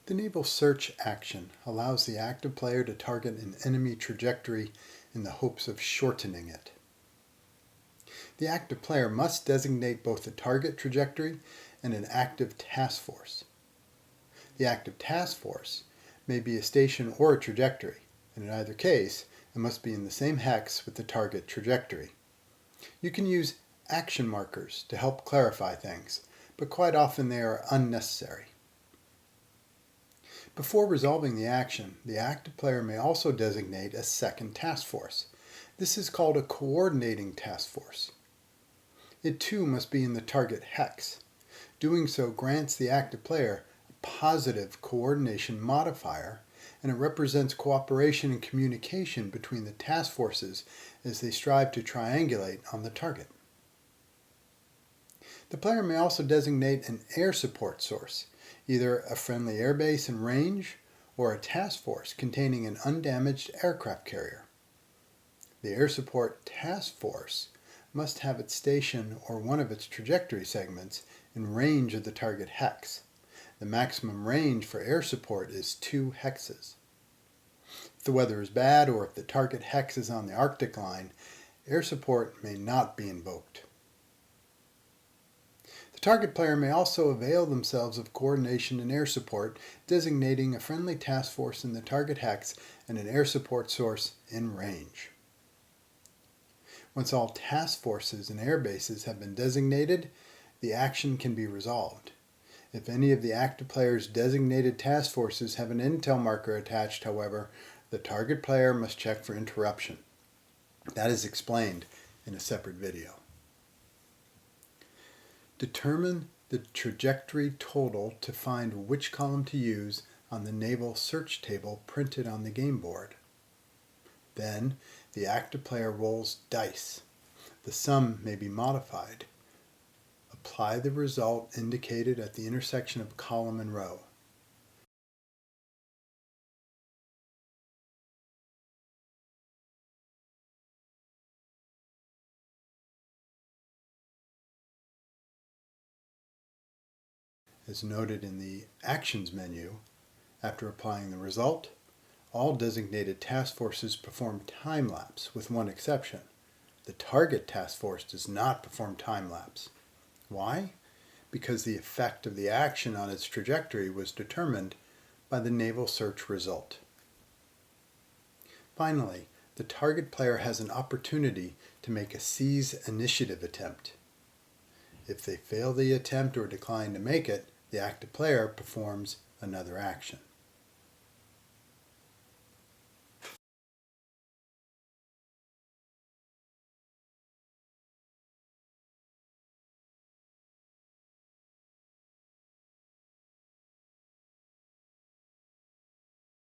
The Naval Search Action allows the active player to target an enemy trajectory in the hopes of shortening it. The active player must designate both a target trajectory and an active task force. The active task force may be a station or a trajectory, and in either case, it must be in the same hex with the target trajectory. You can use action markers to help clarify things, but quite often they are unnecessary. Before resolving the action, the active player may also designate a second task force. This is called a coordinating task force. It too must be in the target hex. Doing so grants the active player a positive coordination modifier, and it represents cooperation and communication between the task forces as they strive to triangulate on the target. The player may also designate an air support source, either a friendly airbase in range or a task force containing an undamaged aircraft carrier. The air support task force must have its station or one of its trajectory segments in range of the target hex. The maximum range for air support is 2 hexes. If the weather is bad or if the target hex is on the Arctic line, air support may not be invoked. The target player may also avail themselves of coordination and air support, designating a friendly task force in the target hex and an air support source in range. Once all task forces and air bases have been designated, the action can be resolved. If any of the active player's designated task forces have an intel marker attached, however, the target player must check for interruption. That is explained in a separate video. Determine the trajectory total to find which column to use on the Naval Search table printed on the game board. Then, the active player rolls dice. The sum may be modified. Apply the result indicated at the intersection of column and row. As noted in the Actions menu, after applying the result, all designated task forces perform time-lapse with one exception. The target task force does not perform time-lapse. Why? Because the effect of the action on its trajectory was determined by the Naval Search result. Finally, the target player has an opportunity to make a seize initiative attempt. If they fail the attempt or decline to make it, the active player performs another action.